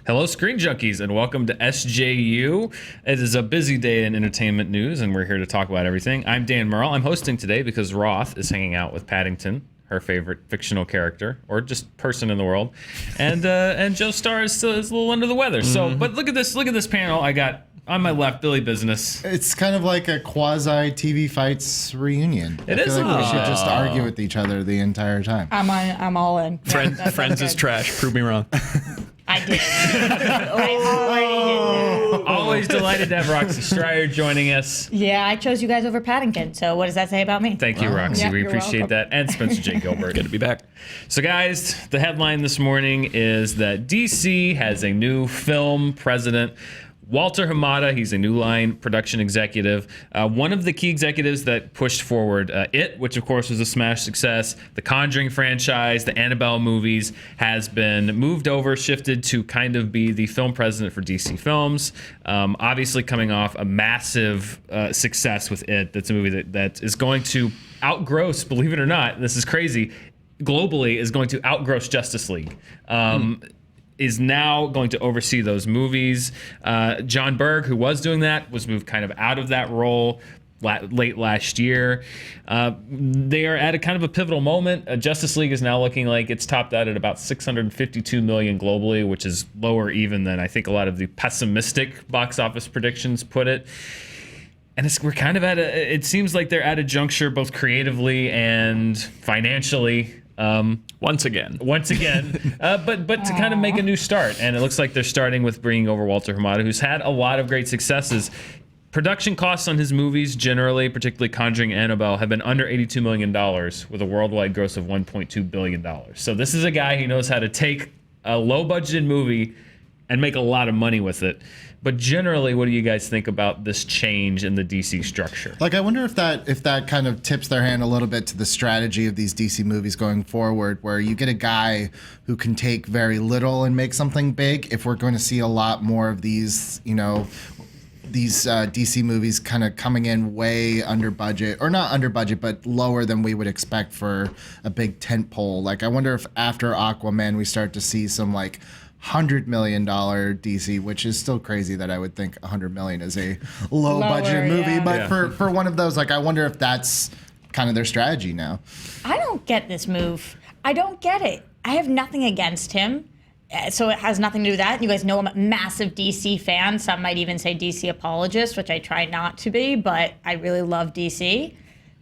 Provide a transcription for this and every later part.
Hello, Screen Junkies, and welcome to SJU. It is a busy day in entertainment news, and we're here to talk about everything. I'm Dan Murrell. I'm hosting today because Roth is hanging out with Paddington, her favorite fictional character, or just person in the world, and Joe Starr is a little under the weather. So, but look at this panel. I got on my left Billy Business. It's kind of like a quasi TV fights reunion. It is. I feel like we should just argue with each other the entire time. I'm all in. Friends is trash. Prove me wrong. I did. I already did that. Always delighted to have Roxy Striar joining us. Yeah, I chose you guys over Paddington. So what does that say about me? Thank you, Roxy. Yeah, we you're appreciate welcome. that. And Spencer J. Gilbert. Good to be back. So, guys, the headline this morning is that DC has a new film president. Walter Hamada, he's a New Line production executive. One of the key executives that pushed forward It, which of course was a smash success, the Conjuring franchise, the Annabelle movies, has been moved over, shifted to kind of be the film president for DC Films. Obviously coming off a massive success with It. That's a movie that is going to outgross, believe it or not, this is crazy, globally is going to outgross Justice League. Is now going to oversee those movies. John Berg, who was doing that, was moved kind of out of that role late last year. They are at a kind of a pivotal moment. Justice League is now looking like it's topped out at about $652 million globally, which is lower even than I think a lot of the pessimistic box office predictions put it. And we're kind of it seems like they're at a juncture both creatively and financially. Once again, but to kind of make a new start, and it looks like they're starting with bringing over Walter Hamada, who's had a lot of great successes. Production costs on his movies generally, particularly Conjuring and Annabelle, have been under $82 million with a worldwide gross of $1.2 billion. So this is a guy who knows how to take a low-budgeted movie and make a lot of money with it. But generally, what do you guys think about this change in the DC structure? Like, I wonder if that kind of tips their hand a little bit to the strategy of these DC movies going forward, where you get a guy who can take very little and make something big. If we're going to see a lot more of these, these DC movies kind of coming in way under budget, or not under budget, but lower than we would expect for a big tent pole. Like, I wonder if after Aquaman, we start to see some like $100 million DC, which is still crazy that I would think $100 million is a low budget movie. Yeah. But for one of those, like, I wonder if that's kind of their strategy now. I don't get this move. I don't get it. I have nothing against him. So it has nothing to do with that. You guys know I'm a massive DC fan. Some might even say DC apologist, which I try not to be, but I really love DC.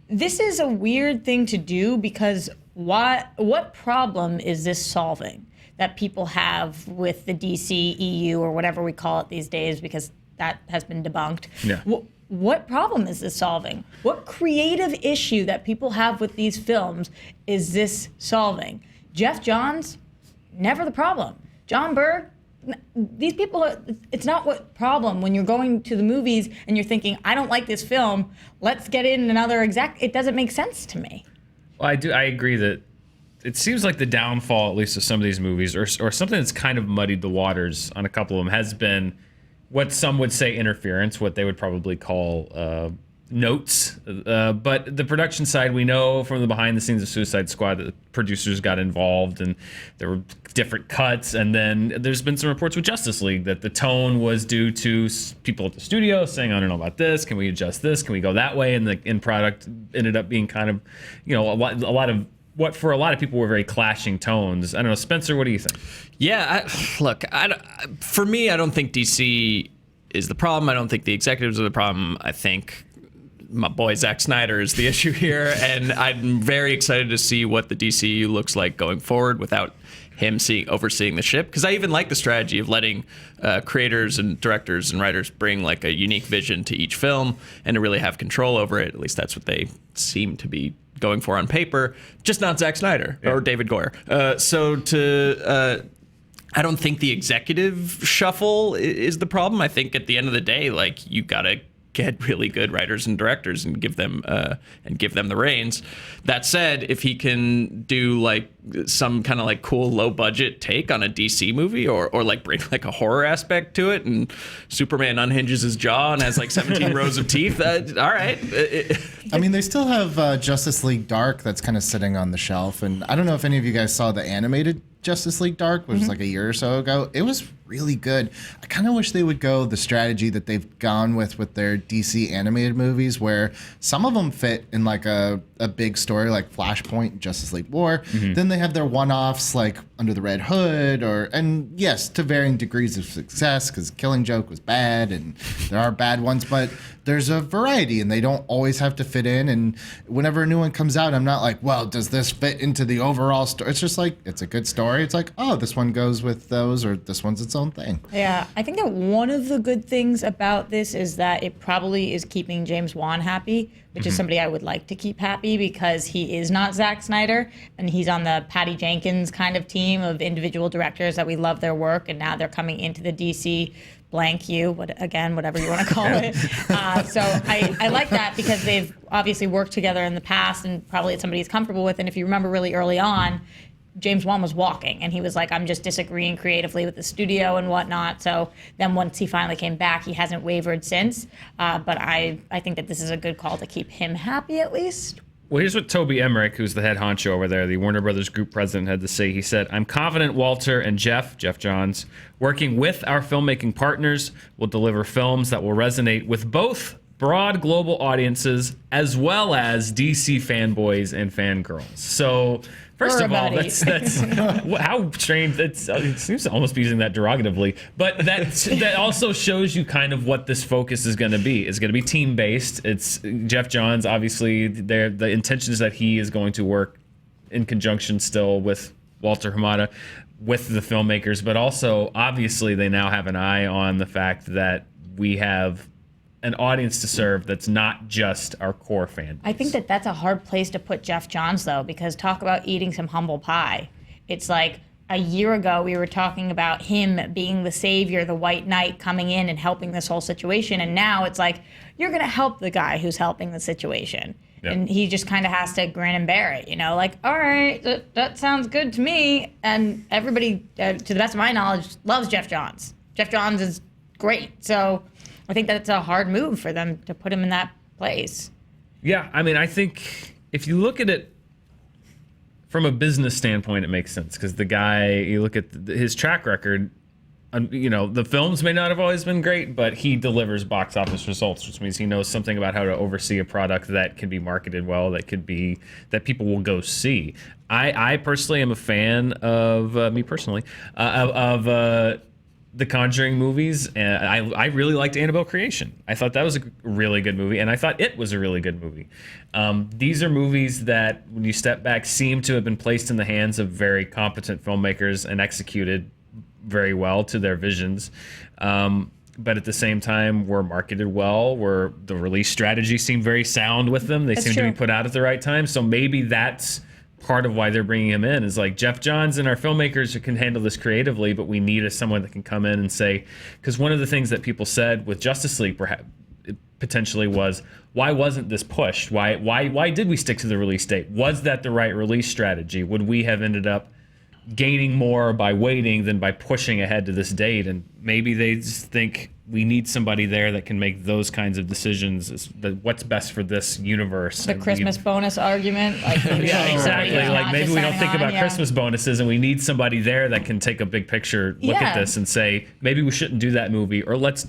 This is a weird thing to do because what problem is this solving that people have with the DC EU or whatever we call it these days, because that has been debunked. Yeah. What problem is this solving? What creative issue that people have with these films is this solving? Jeff Johns, never the problem. John Berg, these people, it's not what problem when you're going to the movies and you're thinking, I don't like this film, let's get in another exec. It doesn't make sense to me. Well, I agree that it seems like the downfall, at least of some of these movies, or something that's kind of muddied the waters on a couple of them, has been what some would say interference, what they would probably call notes. But the production side, we know from the behind the scenes of Suicide Squad that the producers got involved and there were different cuts. And then there's been some reports with Justice League that the tone was due to people at the studio saying, I don't know about this. Can we adjust this? Can we go that way? And the end product ended up being kind of, a lot of what for a lot of people were very clashing tones. I don't know, Spencer, what do you think? Yeah, for me, I don't think DC is the problem. I don't think the executives are the problem. I think my boy Zack Snyder is the issue here, and I'm very excited to see what the DCU looks like going forward without him overseeing the ship, because I even like the strategy of letting creators and directors and writers bring like a unique vision to each film and to really have control over it. At least that's what they seem to be going for on paper, just not Zack Snyder or David Goyer. I don't think the executive shuffle is the problem. I think at the end of the day, like, you gotta get really good writers and directors and give them the reins. That said, if he can do like some kind of like cool low budget take on a DC movie, or like bring like a horror aspect to it, and Superman unhinges his jaw and has like 17 rows of teeth, all right. I mean, they still have Justice League Dark that's kind of sitting on the shelf, and I don't know if any of you guys saw the animated Justice League Dark, which was like a year or so ago. It was really good. I kind of wish they would go the strategy that they've gone with their DC animated movies, where some of them fit in like a big story like Flashpoint, Justice League War. Then they have their one-offs like Under the Red Hood, and yes, to varying degrees of success, because Killing Joke was bad and there are bad ones, but there's a variety and they don't always have to fit in. And whenever a new one comes out, I'm not like, well, does this fit into the overall story? It's just like, it's a good story. It's like, oh, this one goes with those, or this one's its own thing. Yeah, I think that one of the good things about this is that it probably is keeping James Wan happy, which is somebody I would like to keep happy, because he is not Zack Snyder, and he's on the Patty Jenkins kind of team of individual directors that we love their work, and now they're coming into the DC blank you, whatever you want to call it. So I like that, because they've obviously worked together in the past, and probably it's somebody he's comfortable with. And if you remember really early on, James Wan was walking, and he was like, I'm just disagreeing creatively with the studio and whatnot. So then once he finally came back, he hasn't wavered since. But I think that this is a good call to keep him happy, at least. Well, here's what Toby Emmerich, who's the head honcho over there, the Warner Brothers Group president, had to say. He said, I'm confident Walter and Jeff Johns, working with our filmmaking partners, will deliver films that will resonate with both broad global audiences as well as DC fanboys and fangirls. So, first of all, that's how strange. It seems to almost be using that derogatively, but that also shows you kind of what this focus is going to be. It's going to be team based. It's Jeff Johns, obviously. The intention is that he is going to work in conjunction still with Walter Hamada, with the filmmakers, but also obviously they now have an eye on the fact that we have an audience to serve that's not just our core fan. I think that that's a hard place to put Jeff Johns, though, because talk about eating some humble pie. It's like a year ago we were talking about him being the savior, the white knight coming in and helping this whole situation, and now it's like, you're going to help the guy who's helping the situation. Yep. And he just kind of has to grin and bear it, like, all right, that sounds good to me. And everybody, to the best of my knowledge, loves Jeff Johns. Jeff Johns is great. So I think that it's a hard move for them to put him in that place. Yeah, I mean, I think if you look at it from a business standpoint, it makes sense, because the guy, you look at his track record, the films may not have always been great, but he delivers box office results, which means he knows something about how to oversee a product that can be marketed well, that people will go see. I personally am a fan of, the Conjuring movies, and I really liked Annabelle Creation. I thought that was a really good movie, and I thought It was a really good movie. These are movies that, when you step back, seem to have been placed in the hands of very competent filmmakers and executed very well to their visions. But at the same time, were marketed well, where the release strategy seemed very sound with them. They seem to be put out at the right time. So maybe that's part of why they're bringing him in, is like, Jeff Johns and our filmmakers who can handle this creatively, but we need someone that can come in and say, because one of the things that people said with Justice League potentially was, why wasn't this pushed? Why did we stick to the release date? Was that the right release strategy? Would we have ended up gaining more by waiting than by pushing ahead to this date? And maybe they just think we need somebody there that can make those kinds of decisions, what's best for this universe. The Christmas bonus argument. Yeah, exactly. Like, maybe we don't think about Christmas bonuses, and we need somebody there that can take a big picture look at this and say, maybe we shouldn't do that movie, or let's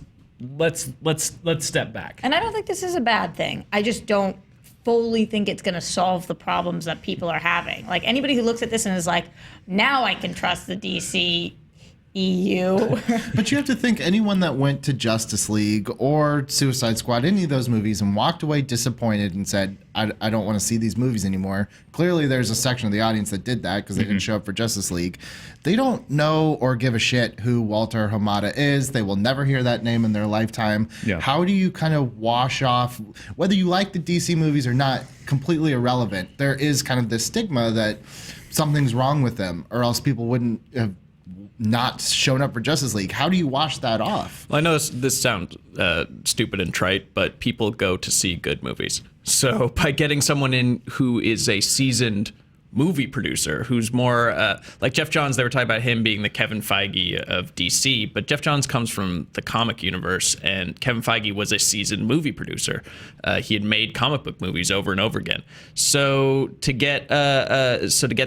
step back. And I don't think this is a bad thing. I just don't fully think it's going to solve the problems that people are having. Like, anybody who looks at this and is like, now I can trust the DC EU. But you have to think, anyone that went to Justice League or Suicide Squad, any of those movies, and walked away disappointed and said, I don't want to see these movies anymore. Clearly there's a section of the audience that did that because they didn't show up for Justice League. They don't know or give a shit who Walter Hamada is. They will never hear that name in their lifetime. Yeah. How do you kind of wash off, whether you like the DC movies or not, completely irrelevant? There is kind of this stigma that something's wrong with them, or else people wouldn't have not shown up for Justice League. How do you wash that off? Well, I know this sounds stupid and trite, but people go to see good movies. So by getting someone in who is a seasoned movie producer who's more like Jeff Johns. They were talking about him being the Kevin Feige of DC, but Jeff Johns comes from the comic universe, and Kevin Feige was a seasoned movie producer. He had made comic book movies over and over again. So to get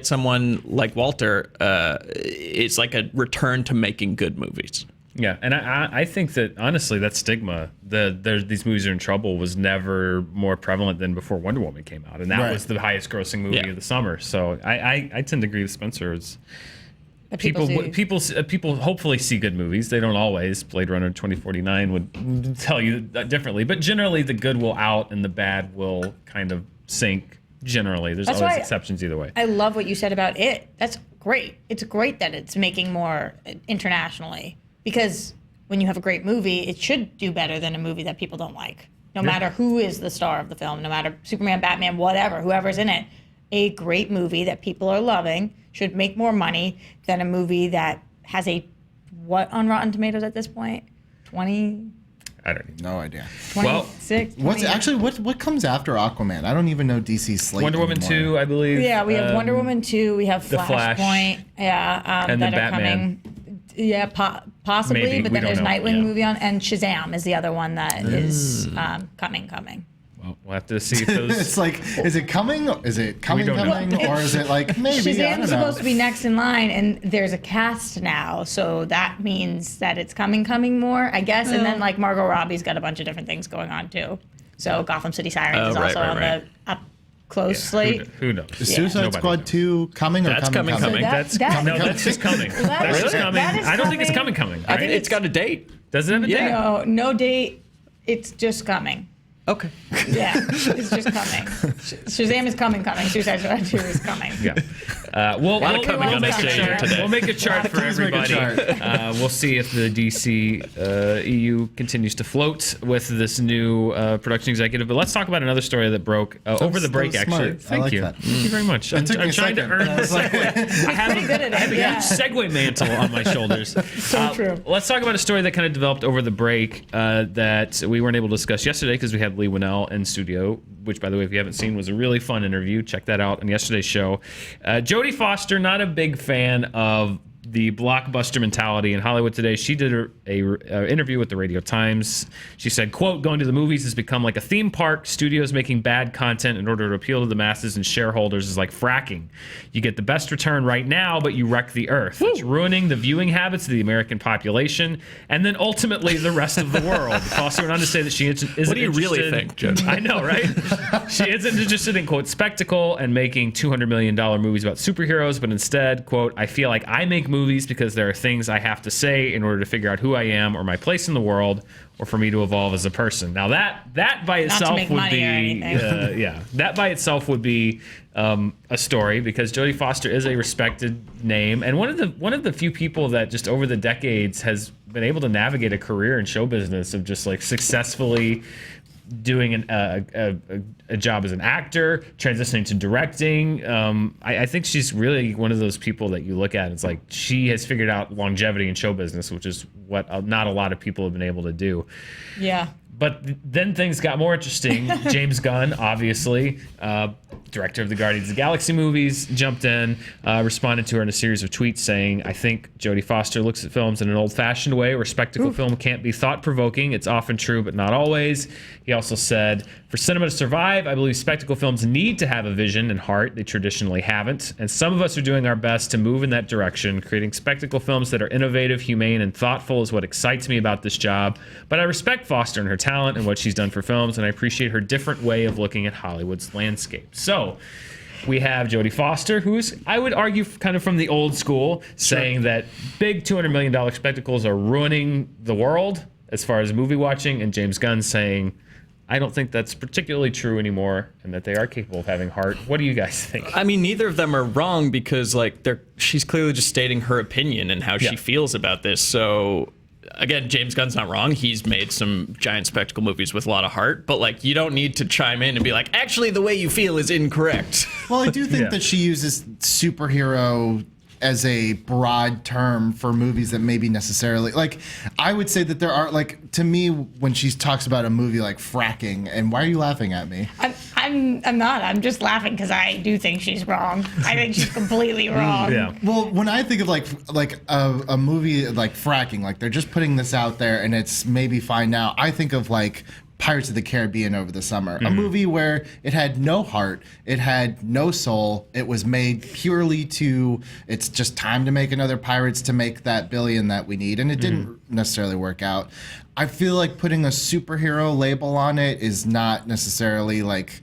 someone like Walter, it's like a return to making good movies. Yeah, and I think that honestly, that stigma, these movies are in trouble, was never more prevalent than before Wonder Woman came out, and that was the highest grossing movie of the summer. So I tend to agree with Spencer. It's people hopefully see good movies. They don't always. Blade Runner 2049 would tell you that differently, but generally the good will out and the bad will kind of sink. Generally, there's always exceptions either way. I love what you said about it. That's great. It's great that it's making more internationally. Because when you have a great movie, it should do better than a movie that people don't like. No matter who is the star of the film, no matter Superman, Batman, whatever, whoever's in it, a great movie that people are loving should make more money than a movie that has what on Rotten Tomatoes at this point? 20? I don't know. No idea. 26? What comes after Aquaman? I don't even know DC's slate Wonder Woman anymore. 2, I believe. Yeah, we have Wonder Woman 2, we have Flash. Flashpoint, And then that are Batman. coming. Yeah, possibly, Maybe. but We then don't there's know. Nightwing Yeah. movie on, and Shazam is the other one that is coming. Well, we'll have to see if those. It's like, is it coming? Is it coming? don't know. Or is it like maybe? I don't Shazam's know. supposed to be next in line, and there's a cast now, so that means that it's coming more, I guess. And then like Margot Robbie's got a bunch of different things going on too. So Gotham City Sirens is also on the up close slate. Who knows? Is Suicide Nobody Squad knows. 2 coming or That's coming? coming. That's just coming. That's just coming. that is I don't think it's coming. coming. I Right? think it's got a date. Does it have a date? Yeah. No date. It's just coming. Okay. Yeah, it's just coming. Shazam is coming. Suicide Squad 2 is coming. Yeah. We'll of coming on make a SJU chart. today. We'll make a chart for Please make a everybody. chart. We'll see if the DC EU continues to float with this new production executive. But let's talk about another story that broke over the break. that was Actually, smart. I thank like you. that. Thank you very much. I'm took me a trying to second. earn I the was like- segue. I have pretty good at it, I have a yeah. huge segue mantle on my shoulders. True. Let's talk about a story that kind of developed over the break that we weren't able to discuss yesterday because we had Lee Winnell in studio, which, by the way, if you haven't seen, was a really fun interview. Check that out on yesterday's show. Jodie Foster, not a big fan of the blockbuster mentality in Hollywood today. She did a interview with the Radio Times. She said, quote, going to the movies has become like a theme park. Studios making bad content in order to appeal to the masses and shareholders is like fracking. You get the best return right now, but you wreck the earth. It's ruining the viewing habits of the American population and then ultimately the rest of the world. Foster went on to say that she isn't What do you really interested- think, Judge? I know, right? She isn't interested in, quote, spectacle and making $200 million movies about superheroes, but instead, quote, I feel like I make movies because there are things I have to say in order to figure out who I am or my place in the world or for me to evolve as a person. Now that by itself make would money be, or anything. that by itself would be a story because Jodie Foster is a respected name and one of the few people that just over the decades has been able to navigate a career in show business of just like successfully doing a job as an actor, transitioning to directing. I think she's really one of those people that you look at and it's like she has figured out longevity in show business, which is what not a lot of people have been able to do. Yeah. But then things got more interesting. James Gunn, obviously, director of the Guardians of the Galaxy movies, jumped in, responded to her in a series of tweets saying, I think Jodie Foster looks at films in an old-fashioned way where spectacle film can't be thought-provoking. It's often true, but not always. He also said, for cinema to survive, I believe spectacle films need to have a vision and heart. They traditionally haven't. And some of us are doing our best to move in that direction. Creating spectacle films that are innovative, humane, and thoughtful is what excites me about this job. But I respect Foster and her talent and what she's done for films, and I appreciate her different way of looking at Hollywood's landscape. So we have Jodie Foster, who's, I would argue, kind of from the old school, saying that big $200 million spectacles are ruining the world as far as movie watching, and James Gunn saying, I don't think that's particularly true anymore, and that they are capable of having heart. What do you guys think? I mean, neither of them are wrong because like she's clearly just stating her opinion and how she feels about this. So again, James Gunn's not wrong. He's made some giant spectacle movies with a lot of heart, but like you don't need to chime in and be like, actually, the way you feel is incorrect. Well, I do think that she uses superhero as a broad term for movies that maybe necessarily like. I would say that there are like to me when she talks about a movie like fracking. And why are you laughing at me? I'm not. I'm just laughing because I do think she's wrong. I think she's completely wrong. Yeah. Well, when I think of like a movie like fracking, like they're just putting this out there and it's maybe fine now. I think of like Pirates of the Caribbean over the summer, a movie where it had no heart, it had no soul. It was made purely to it's just time to make another Pirates to make that billion that we need, and it didn't necessarily work out. I feel like putting a superhero label on it is not necessarily like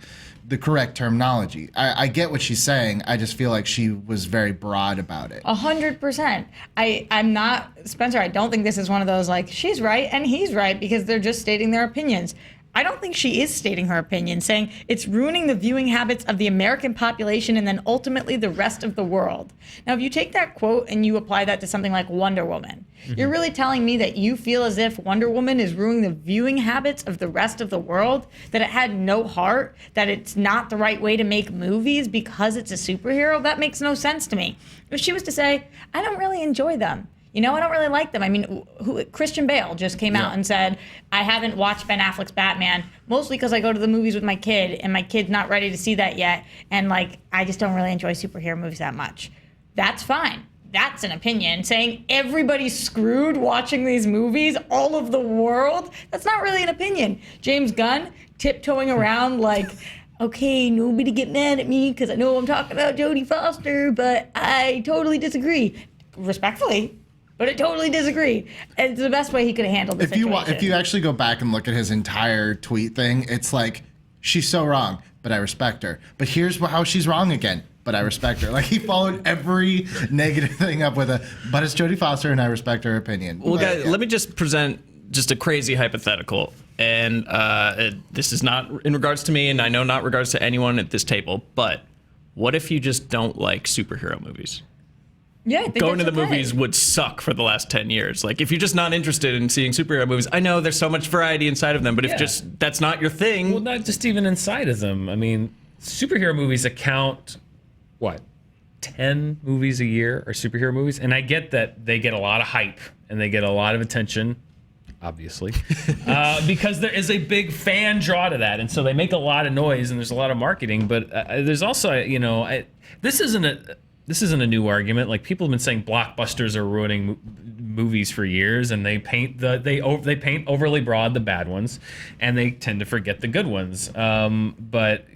the correct terminology. I get what she's saying. I just feel like she was very broad about it. 100%. I'm not, Spencer, I don't think this is one of those like, she's right and he's right because they're just stating their opinions. I don't think she is stating her opinion, saying it's ruining the viewing habits of the American population and then ultimately the rest of the world. Now, if you take that quote and you apply that to something like Wonder Woman, you're really telling me that you feel as if Wonder Woman is ruining the viewing habits of the rest of the world, that it had no heart, that it's not the right way to make movies because it's a superhero? That makes no sense to me. If she was to say, I don't really enjoy them, I don't really like them. I mean, Christian Bale just came out and said, I haven't watched Ben Affleck's Batman, mostly because I go to the movies with my kid, and my kid's not ready to see that yet, and, like, I just don't really enjoy superhero movies that much. That's fine. That's an opinion. Saying everybody's screwed watching these movies, all of the world, that's not really an opinion. James Gunn tiptoeing around like, okay, nobody get mad at me because I know I'm talking about Jodie Foster, but I totally disagree. Respectfully. But I totally disagree. It's the best way he could have handled the situation. If you actually go back and look at his entire tweet thing, it's like, she's so wrong, but I respect her. But here's how she's wrong again, but I respect her. Like, he followed every negative thing up with but it's Jodie Foster and I respect her opinion. Well, guys, let me just present just a crazy hypothetical. And this is not in regards to me, and I know not regards to anyone at this table, but what if you just don't like superhero movies? Yeah, I think going to the okay. movies would suck for the last 10 years. Like, if you're just not interested in seeing superhero movies, I know there's so much variety inside of them, but if just that's not your thing. Well, not just even inside of them. I mean, superhero movies account, 10 movies a year are superhero movies? And I get that they get a lot of hype and they get a lot of attention, obviously, because there is a big fan draw to that. And so they make a lot of noise and there's a lot of marketing. But there's also, this isn't a new argument. Like, people have been saying blockbusters are ruining movies for years, and they paint they paint overly broad the bad ones, and they tend to forget the good ones. But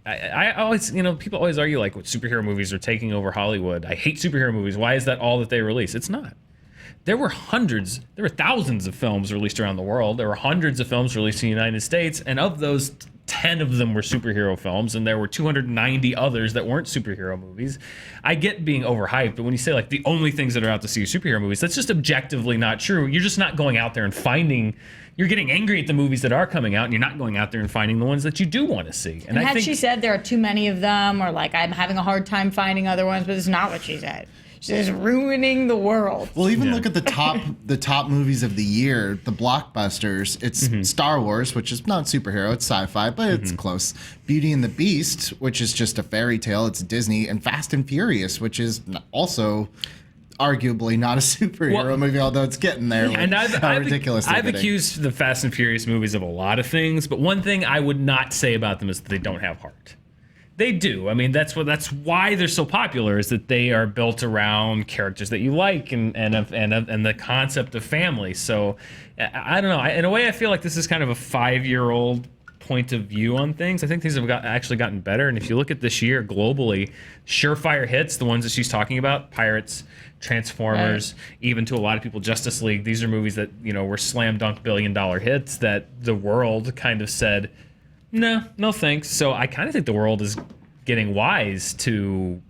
I always, people always argue like, superhero movies are taking over Hollywood. I hate superhero movies. Why is that all that they release? It's not. There were thousands of films released around the world. There were hundreds of films released in the United States, and of those, 10 of them were superhero films, and there were 290 others that weren't superhero movies. I get being overhyped, but when you say like the only things that are out to see are superhero movies, that's just objectively not true. You're just not going out there and you're getting angry at the movies that are coming out, and you're not going out there and finding the ones that you do want to see. And had she said there are too many of them, or like I'm having a hard time finding other ones, but it's not what she said. She's ruining the world. Well, even look at the top movies of the year, the blockbusters. It's Star Wars, which is not superhero, it's sci-fi, but it's close. Beauty and the Beast, which is just a fairy tale, it's Disney, and Fast and Furious, which is also arguably not a superhero movie, although it's getting there. And I've accused the Fast and Furious movies of a lot of things, but one thing I would not say about them is that they don't have heart. They do. I mean, that's why they're so popular, is that they are built around characters that you like and the concept of family. So I don't know. In a way, I feel like this is kind of a 5-year-old point of view on things. I think things have actually gotten better. And if you look at this year globally, surefire hits, the ones that she's talking about, Pirates, Transformers, even to a lot of people, Justice League. These are movies that were slam dunk billion-dollar hits that the world kind of said, no thanks. So I kind of think the world is getting wise to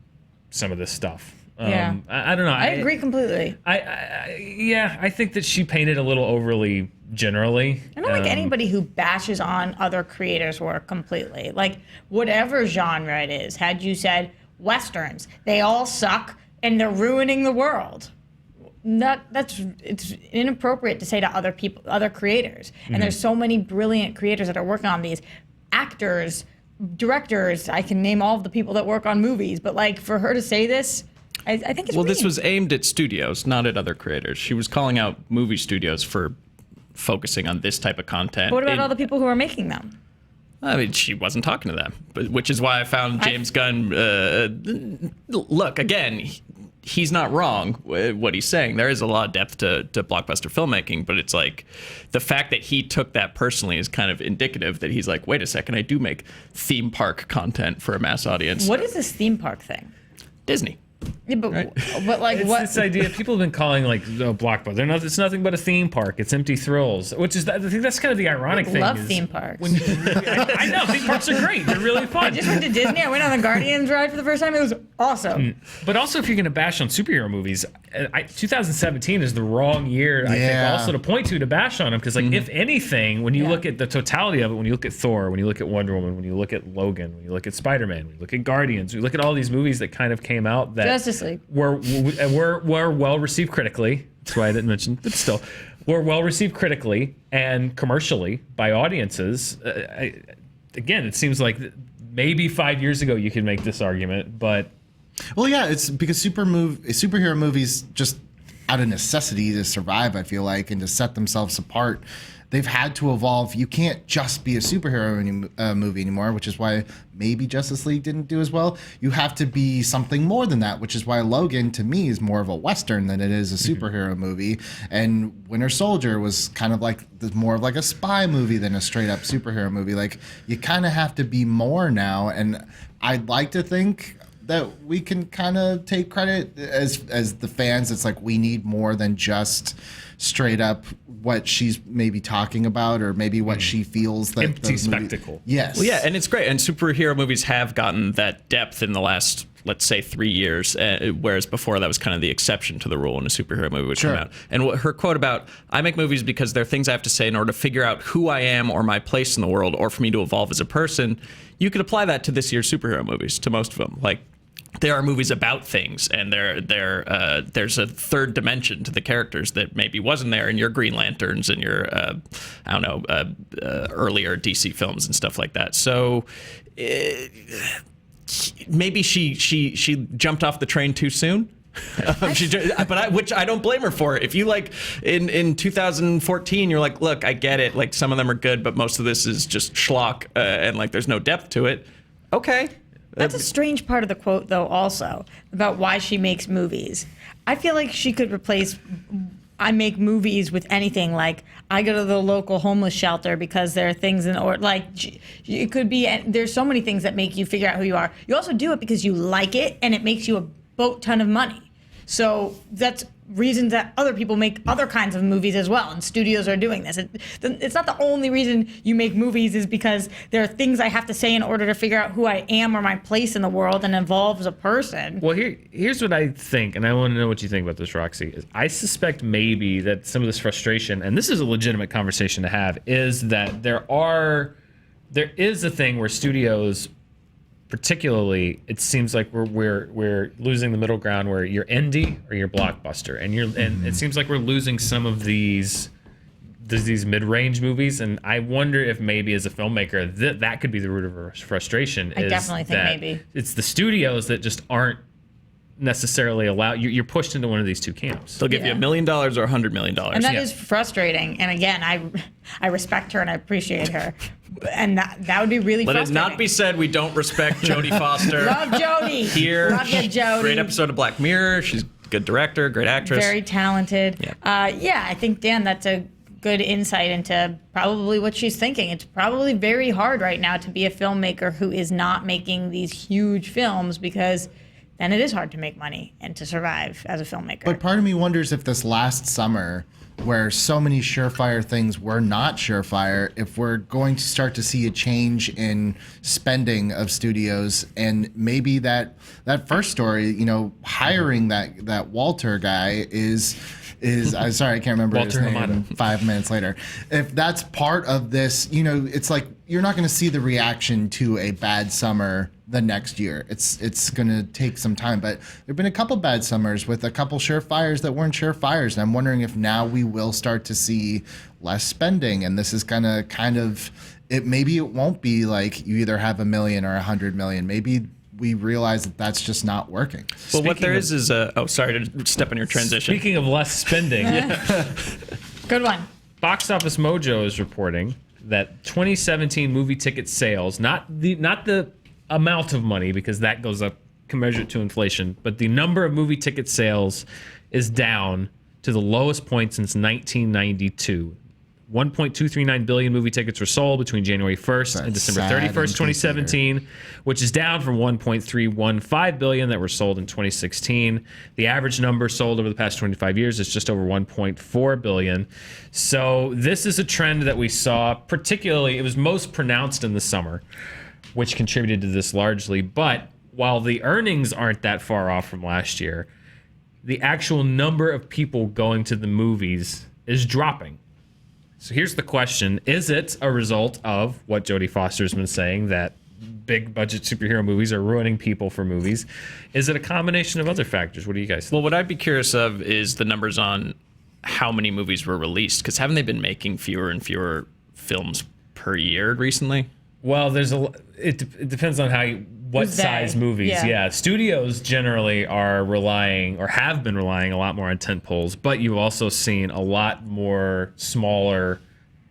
some of this stuff. I don't know. I agree completely. I think that she painted a little overly generally. I don't like anybody who bashes on other creators' work completely. Like, whatever genre it is, had you said Westerns, they all suck and they're ruining the world. It's inappropriate to say to other people, other creators. And there's so many brilliant creators that are working on these. Actors, directors, I can name all of the people that work on movies, but like, for her to say this, I think it's Well, this mean. was aimed at studios, not at other creators. She was calling out movie studios for focusing on this type of content. But what about all the people who are making them? I mean, she wasn't talking to them, which is why I found James Gunn. Look, again, he's not wrong what he's saying. There is a lot of depth to blockbuster filmmaking, but it's like the fact that he took that personally is kind of indicative that he's like, wait a second, I do make theme park content for a mass audience. What is this theme park thing? Disney. Yeah, but, Right. but like It's what? this idea people have been calling like blockbuster. It's nothing but a theme park. It's empty thrills, which is I think that's kind of the ironic thing. Love is theme parks. I know theme parks are great. They're really fun. I just went to Disney. I went on the Guardians ride for the first time. It was awesome. But also, if you're going to bash on superhero movies, 2017 is the wrong year, I think, Yeah. also to point to bash on them. Because, like, if anything, when you look at the totality of it, when you look at Thor, when you look at Wonder Woman, when you look at Logan, when you look at Spider-Man, when you look at Guardians, we look at all these movies that kind of came out that Justice League. were well received critically. That's why I didn't mention, but still, were well received critically and commercially by audiences. Again, it seems like maybe 5 years ago you could make this argument, but Well, yeah, it's because superhero movies just out of necessity to survive, I feel like, and to set themselves apart, they've had to evolve. You can't just be a superhero movie anymore, which is why maybe Justice League didn't do as well. You have to be something more than that, which is why Logan, to me, is more of a Western than it is a superhero movie. And Winter Soldier was kind of like more of like a spy movie than a straight up superhero movie. Like, you kind of have to be more now. And I'd like to think that we can kind of take credit as the fans. It's like we need more than just straight up what she's maybe talking about, or maybe what she feels that empty the movie- spectacle. Yes. Well, yeah, and it's great. And superhero movies have gotten that depth in the last, let's say, 3 years, whereas before that was kind of the exception to the rule when a superhero movie would Sure. come out. And her quote about, I make movies because there are things I have to say in order to figure out who I am or my place in the world, or for me to evolve as a person, you could apply that to this year's superhero movies, to most of them. Like, there are movies about things, and there's a third dimension to the characters that maybe wasn't there in your Green Lanterns and your earlier DC films and stuff like that. So maybe she jumped off the train too soon. Which I don't blame her for. If you like in 2014, you're like, look, I get it. Like, some of them are good, but most of this is just schlock, and like there's no depth to it. Okay. That's a strange part of the quote, though, also, about why she makes movies. I feel like she could replace I make movies with anything. Like, I go to the local homeless shelter because there are things it could be, there's so many things that make you figure out who you are. You also do it because you like it, and it makes you a boat ton of money. So that's reasons that other people make other kinds of movies as well, and studios are doing this. It's not the only reason you make movies is because there are things I have to say in order to figure out who I am or my place in the world and evolve as a person. Well, here's what I think, and I want to know what you think about this, Roxy. Is I suspect maybe that some of this frustration, and this is a legitimate conversation to have, is that there is a thing where studios, particularly, it seems like we're losing the middle ground where you're indie or you're blockbuster, and it seems like we're losing some of these mid-range movies. And I wonder if maybe as a filmmaker that could be the root of her frustration. I definitely think maybe it's the studios that just aren't necessarily allowed. You're pushed into one of these two camps. They'll give you $1 million or $100 million. And that is frustrating. And again, I respect her and I appreciate her. And that would be really Let it frustrating. not be said we don't respect Jodie Foster. Love Jodie. Here. Love you, Jodie. Great episode of Black Mirror. She's a good director, great actress. Very talented. Yeah. I think, Dan, that's a good insight into probably what she's thinking. It's probably very hard right now to be a filmmaker who is not making these huge films, because then it is hard to make money and to survive as a filmmaker. But part of me wonders if this last summer, where so many surefire things were not surefire, if we're going to start to see a change in spending of studios, and maybe that first story, hiring that Walter guy is I'm sorry, I can't remember Walter his name. Hamada. 5 minutes later. If that's part of this, it's like you're not going to see the reaction to a bad summer the next year. It's going to take some time, but there've been a couple bad summers with a couple surefires that weren't surefires, and I'm wondering if now we will start to see less spending, and this is maybe it won't be like you either have $1 million or $100 million. Maybe we realize that that's just not working. Well, what there is sorry to step on your transition. Speaking of less spending, Good one. Box Office Mojo is reporting that 2017 movie ticket sales, not the amount of money, because that goes up commensurate to inflation, but the number of movie ticket sales is down to the lowest point since 1992. 1.239 billion movie tickets were sold between January 1st and December 31st, 2017, which is down from 1.315 billion that were sold in 2016. The average number sold over the past 25 years is just over 1.4 billion. So this is a trend that we saw, particularly, it was most pronounced in the summer, which contributed to this largely. But while the earnings aren't that far off from last year, the actual number of people going to the movies is dropping. So here's the question. Is it a result of what Jodie Foster's been saying, that big budget superhero movies are ruining people for movies? Is it a combination of other factors? What do you guys think? Well, what I'd be curious of is the numbers on how many movies were released, because haven't they been making fewer and fewer films per year recently? Well, it depends on what size movies. Yeah. Studios generally are relying, or have been relying, a lot more on tentpoles, but you've also seen a lot more smaller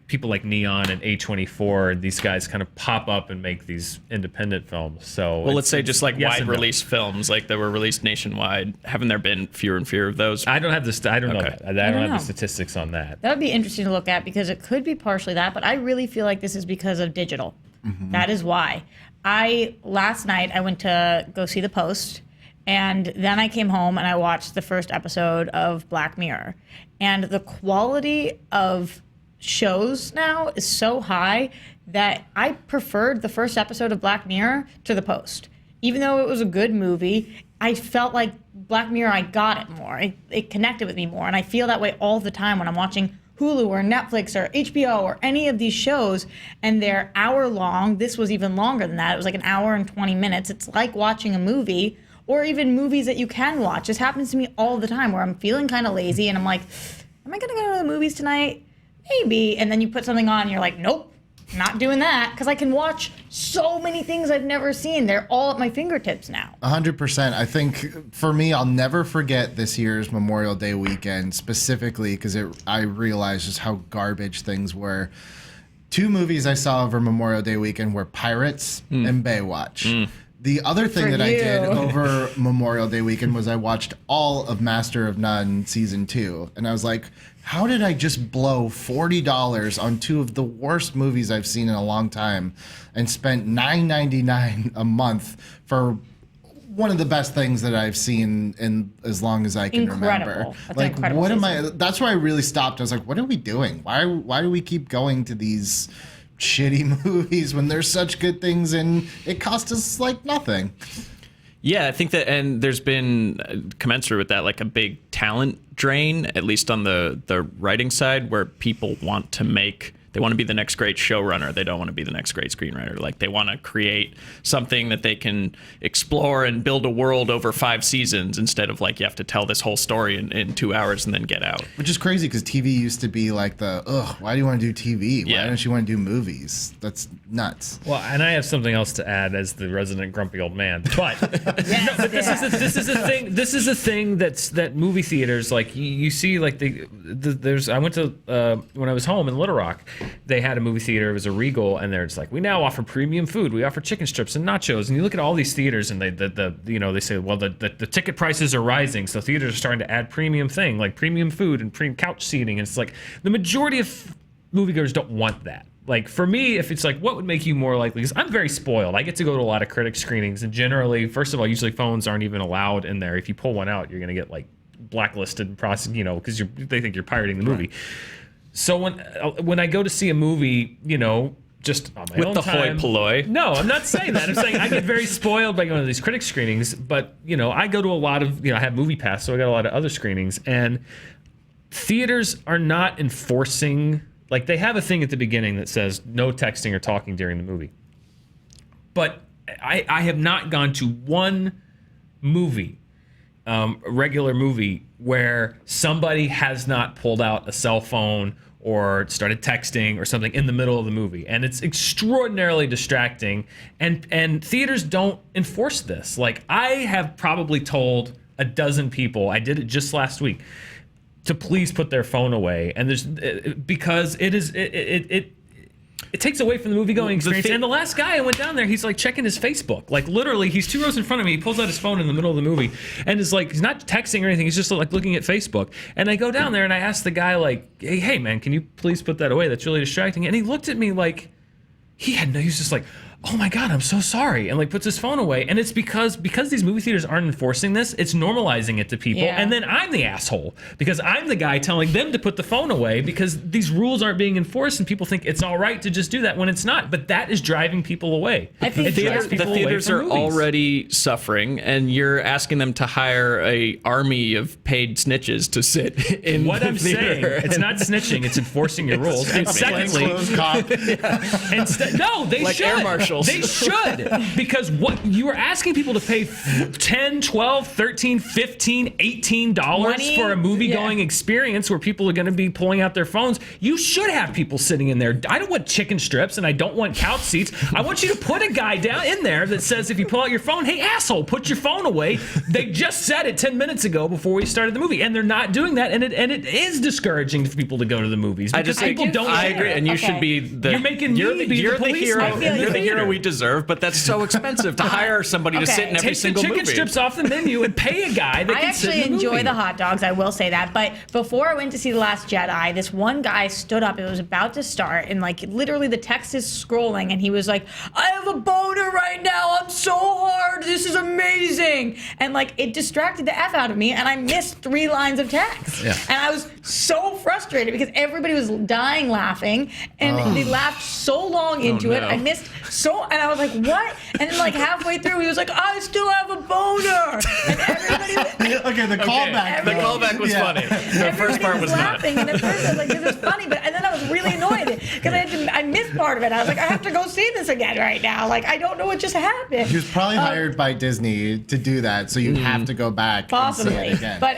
people like Neon and A24. These guys kind of pop up and make these independent films. So, well, let's say just like yes wide release films, like that were released nationwide. Haven't there been fewer and fewer of those? I don't have this. I don't know that. I don't have know. the statistics on that. That would be interesting to look at, because it could be partially that, but I really feel like this is because of digital. Mm-hmm. That is why. Last night I went to go see The Post, and then I came home and I watched the first episode of Black Mirror. And the quality of shows now is so high that I preferred the first episode of Black Mirror to The Post. Even though it was a good movie, I felt like Black Mirror, I got it more. It connected with me more. And I feel that way all the time when I'm watching Hulu or Netflix or HBO or any of these shows, and they're hour long. This was even longer than that. It was like an hour and 20 minutes. It's like watching a movie, or even movies that you can watch. This happens to me all the time where I'm feeling kind of lazy and I'm like, am I going to go to the movies tonight? Maybe. And then you put something on and you're like, nope, not doing that, because I can watch so many things I've never seen. They're all at my fingertips now. 100%. I think for me, I'll never forget this year's Memorial Day weekend, specifically because I realized just how garbage things were. Two movies I saw over Memorial Day weekend were Pirates and Baywatch. The other thing I did over Memorial Day weekend was I watched all of Master of None season 2, and I was like, how did I just blow $40 on two of the worst movies I've seen in a long time, and spent $9.99 a month for one of the best things that I've seen in as long as I can remember. That's like, incredible what season. am I? That's where I really stopped. I was like, what are we doing? Why do we keep going to these shitty movies when there's such good things and it cost us like nothing? Yeah, I think that, and there's been commensurate with that, like a big talent drain, at least on the writing side, where people want to be the next great showrunner. They don't want to be the next great screenwriter. Like, they want to create something that they can explore and build a world over 5 seasons, instead of like, you have to tell this whole story in 2 hours and then get out. Which is crazy, because TV used to be like why do you want to do TV? Why don't you want to do movies? That's nuts. Well, and I have something else to add as the resident grumpy old man. But this is a thing that movie theaters, like, you see, like, there's. I went to when I was home in Little Rock. They had a movie theater. It was a Regal, and they're just like, we now offer premium food. We offer chicken strips and nachos. And you look at all these theaters, and they say, well, the ticket prices are rising, so theaters are starting to add premium thing, like premium food and premium couch seating. And it's like, the majority of moviegoers don't want that. Like, for me, if it's like, what would make you more likely? Because I'm very spoiled. I get to go to a lot of critic screenings, and generally, first of all, usually phones aren't even allowed in there. If you pull one out, you're going to get like blacklisted and prosecuted, because they think you're pirating the movie. Right. So when I go to see a movie, just on my own with the time, hoi polloi. No, I'm not saying that. I'm saying I get very spoiled by going to these critic screenings. But I go to a lot of I have Movie Pass, so I got a lot of other screenings, and theaters are not enforcing. Like, they have a thing at the beginning that says no texting or talking during the movie. But I have not gone to one movie, regular movie, where somebody has not pulled out a cell phone or started texting or something in the middle of the movie, and it's extraordinarily distracting. And theaters don't enforce this. Like, I have probably told a dozen people, I did it just last week, to please put their phone away, and because it takes away from the movie going experience. And the last guy I went down there, he's like checking his Facebook. Like, literally, he's 2 rows in front of me. He pulls out his phone in the middle of the movie and is like, he's not texting or anything. He's just like looking at Facebook. And I go down there and I ask the guy, like, hey man, can you please put that away? That's really distracting. And he looked at me like he was just like, oh my God, I'm so sorry, and like puts his phone away. And it's because these movie theaters aren't enforcing this, it's normalizing it to people. Yeah. And then I'm the asshole because I'm the guy telling them to put the phone away because these rules aren't being enforced and people think it's all right to just do that when it's not. But that is driving people away. I think It drives The people away theaters from are movies. already suffering, and you're asking them to hire a army of paid snitches to sit in What the I'm theater. saying, it's not snitching, it's enforcing your rules. And secondly, Plainclothes cop. no, they Like should. air marshals. They should. Because what you are asking people to pay $10, $12, $13, $15, $18 Money? for a movie going experience where people are going to be pulling out their phones. You should have people sitting in there. I don't want chicken strips and I don't want couch seats. I want you to put a guy down in there that says, if you pull out your phone, hey asshole, put your phone away. They just said it 10 minutes ago before we started the movie, and they're not doing that, and it is discouraging for people to go to the movies because people don't. I care. agree, and you Okay. should be the. You're making me be the hero. policeman. I feel like You're the theater. hero we deserve, but that's so expensive to hire somebody to Okay. sit in every Take the single chicken movie. strips off the menu and pay a guy that I can sit actually in the enjoy movie. the hot dogs, I will say that. But before I went to see The Last Jedi, this one guy stood up. It was about to start, and like literally the text is scrolling, and he was like, I have a boner right now. I'm so hard. This is amazing. And like it distracted the F out of me, and I missed 3 lines of text. Yeah. And I was so frustrated because everybody was dying laughing, and they laughed so long into it. no. I missed and I was like, what? And then like halfway through, he was like, I still have a boner. And everybody was Okay, the callback. The though. callback was Yeah. funny. The first Everybody part was not. laughing, and at first I was like, "This is funny," and then I was really annoyed because I missed part of it. I was like, "I have to go see this again right now." Like, I don't know what just happened. He was probably hired by Disney to do that, so you'd have to go back and see Possibly, it again. but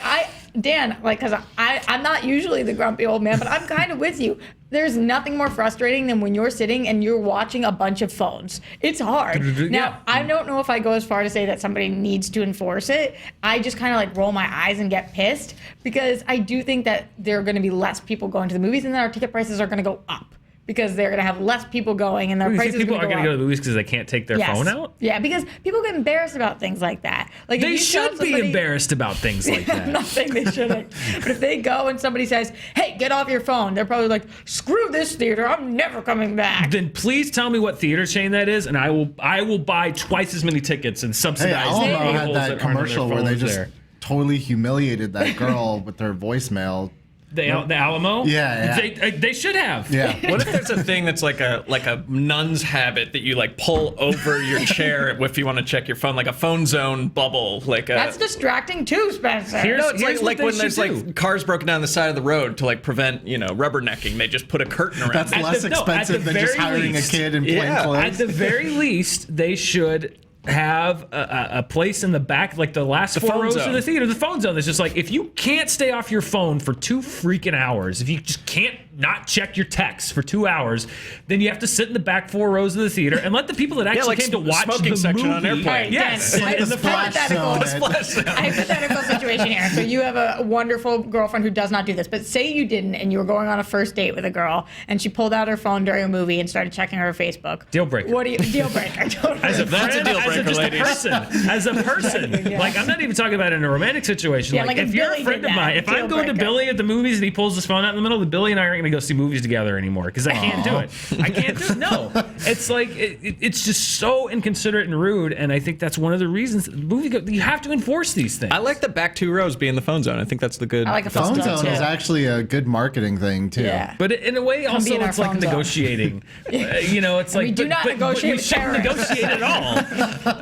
Dan, like, because I'm not usually the grumpy old man, but I'm kind of with you. There's nothing more frustrating than when you're sitting and you're watching a bunch of phones. It's hard. Now, I don't know if I go as far to say that somebody needs to enforce it. I just kind of like roll my eyes and get pissed because I do think that there are going to be less people going to the movies, and then our ticket prices are going to go up because they're going to have less people going, and their You prices think people are aren't going going to to go to the movies because they can't take their Yes. phone out? Yeah, because people get embarrassed about things like that. Like if They you tell should be somebody- embarrassed about things like I'm that. not saying they shouldn't. But if they go and somebody says, hey, get off your phone, they're probably like, screw this theater, I'm never coming back. Then please tell me what theater chain that is, and I will buy twice as many tickets and Hey, subsidize the Alamo a-holes had that that aren't on their commercial where they phones just there. totally humiliated that girl with her voicemail. The Alamo? Yeah, They should have. Yeah. What if there's a thing that's like a nun's habit that you like pull over your chair if you want to check your phone, like a phone zone bubble, like a. That's distracting too, Spencer. Here's- No, it's here's what like they when should there's do. like cars broken down the side of the road to like prevent rubbernecking. They just put a curtain around. That's it. less at expensive the than just very hiring least. a kid in plain Yeah. clothes. At the very least, they should have a place in the back, like the last 4 phone rows zone. of the theater, the phone zone. That's just like, if you can't stay off your phone for 2 freaking hours, if you just can't not check your texts for 2 hours, then you have to sit in the back 4 rows of the theater and let the people that actually like came to watch smoking the section movie. on airplane. Right, Yes, Dan, like I- the splash hypothetical. zone. Hypothetical situation here. So you have a wonderful girlfriend who does not do this, but say you didn't, and you were going on a first date with a girl, and she pulled out her phone during a movie and started checking her Facebook. Deal breaker. What do you deal breaker? Totally. As a That's a friend, deal as breaker, just ladies. a person, as a person. Yeah. Like, I'm not even talking about in a romantic situation. Yeah, like like if if you're Billy a friend did of that, mine, if deal I'm going to breaker. Billy at the movies and he pulls his phone out in the middle, the Billy and I aren't going to go see movies together anymore because I can't do it. I can't do it. No, it's like it's just so inconsiderate and rude, and I think that's one of the reasons you have to enforce these things. I like the back 2 rows being the phone zone. I think that's the good. I like a phone zone too. is actually a good marketing thing too. Yeah. But in a way, be also, in our it's like phone zone. negotiating. It's like we do not negotiate we with shouldn't terrorists. negotiate at all.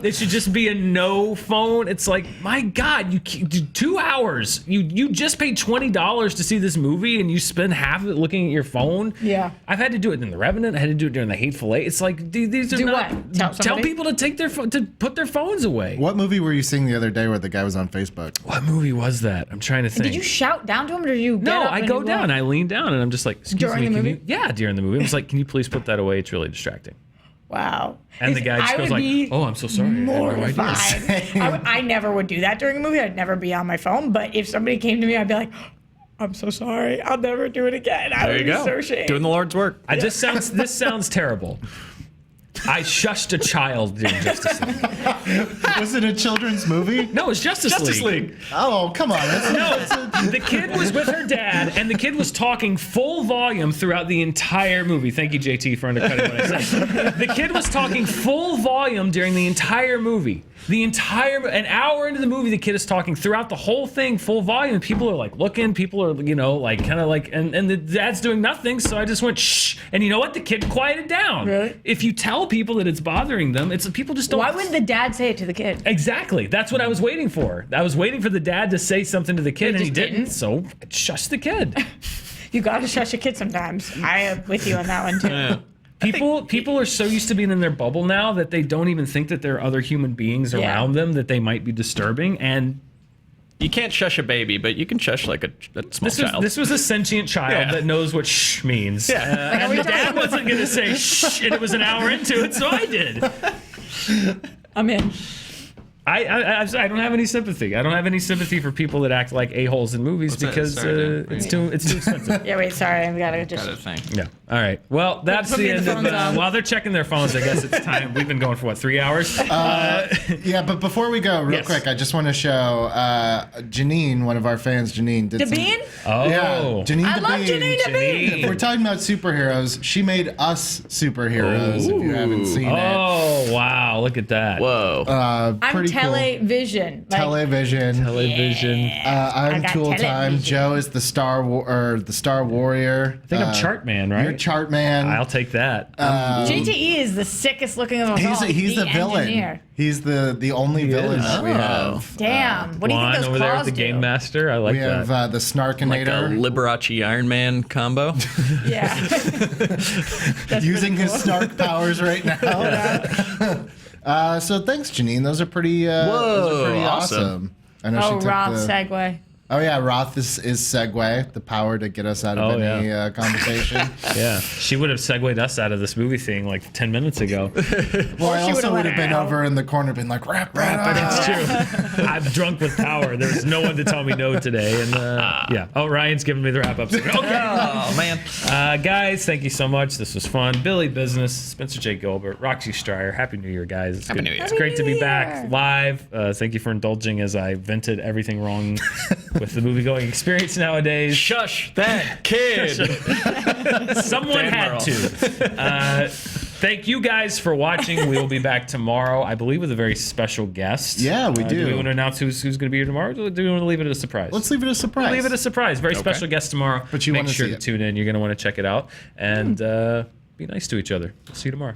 It should just be a no phone. It's like, my God, 2 hours. You just paid $20 to see this movie, and you spend half of it looking at your phone. Yeah. I've had to do it in The Revenant. I had to do it during The Hateful Eight. It's like these are Do not. what? Tell people to take their to put their phones away. What movie were you seeing the other day where the guy was on Facebook? What movie was that? I'm trying to think. Did you shout down to him, or did you? Get No, up I and go you down. walk? I lean down, and I'm just like, excuse During me, the can movie? you? Yeah, during the movie. I was like, can you please put that away? It's really distracting. Wow. And the guy just I goes would like, be oh, I'm so sorry. I had no idea. mortified. I never would do that during a movie. I'd never be on my phone. But if somebody came to me, I'd be like, I'm so sorry. I'll never do it again. I There would you be go. so ashamed. Doing the Lord's work. This sounds terrible. I shushed a child during Justice League. Was it a children's movie? No, it's Justice League. Oh, come on. No, the kid was with her dad, and the kid was talking full volume throughout the entire movie. Thank you, JT, for undercutting what I said. The kid was talking full volume during the entire movie. An hour into the movie, the kid is talking throughout the whole thing, full volume. People are like looking, people are, like kind of like, and the dad's doing nothing. So I just went, shh. And you know what? The kid quieted down. Really? If you tell people that it's bothering them, people just don't. Why wouldn't the dad say it to the kid? Exactly. That's what I was waiting for. I was waiting for the dad to say something to the kid, and he just didn't. didn't? So I shushed the kid. You gotta shush a kid sometimes. I am with you on that one too. Yeah. People are so used to being in their bubble now that they don't even think that there are other human beings Yeah. around them that they might be disturbing. And You can't shush a baby, but you can shush like a small child. this was a sentient child Yeah. that knows what shh means. Yeah. And the dad wasn't going to say shh, and it was an hour into it, so I did. I'm in. I don't have any sympathy. I don't have any sympathy for people that act like a-holes in movies What's that? because Sorry, Dan. it's too expensive. Yeah, wait, sorry. We gotta just. Got a thing. Yeah. All right. Well, that's Put the me the end of. phones on. While they're checking their phones, I guess it's time. We've been going for what, 3 hours? Yeah, but before we go, real Yes. quick, I just want to show Janine, one of our fans, Janine. Did some- Devine? Oh. Yeah, Janine I love Devine. Janine Devine. If we're talking about superheroes, she made us superheroes. If you haven't seen it, Oh wow! Look at that. Whoa. I'm pretty cool. television. Like, Television. Television. I'm got Tool Time. television. Joe is the Star Warrior. I think I'm Chartman, right? You're Chartman. I'll take that. JTE is the sickest looking of us all. He's the villain. engineer. He's the only villain that we have. Damn. What do you Juan think those over there with claws the do? Game Master. I like We have that. the Like a Snarkinator. Liberace Iron Man combo. Yeah. Using his Snark powers right now. So thanks, Janine. Those are pretty. Those are pretty awesome. awesome. I know Oh, she took Roth the. segue. Oh yeah, Roth is Segway, the power to get us out of Oh, any yeah. Conversation. Yeah, she would have segued us out of this movie thing like 10 minutes ago. Well, I she also would've would let have her been out. over in the corner, been like, rap. It's true. I'm drunk with power. There's no one to tell me no today. And yeah. Oh, Ryan's giving me the wrap up. Okay. Oh, man. Guys, thank you so much. This was fun. Billy Business, Spencer J. Gilbert, Roxy Striar. Happy New Year, guys. It's Happy good- New Year. It's Happy great to New be back Year. live. Thank you for indulging as I vented everything wrong with the movie going experience nowadays. Shush that kid. Someone Dan had Murrell. to. Thank you guys for watching. We will be back tomorrow, I believe, with a very special guest. Yeah, we Do we do. want to announce who's going to be here tomorrow? Or do we want to leave it as a surprise? Let's leave it a surprise. leave it a surprise. Very special guest tomorrow. But you Make wanna sure see to it. tune in. You're going to want to check it out and be nice to each other. See you tomorrow.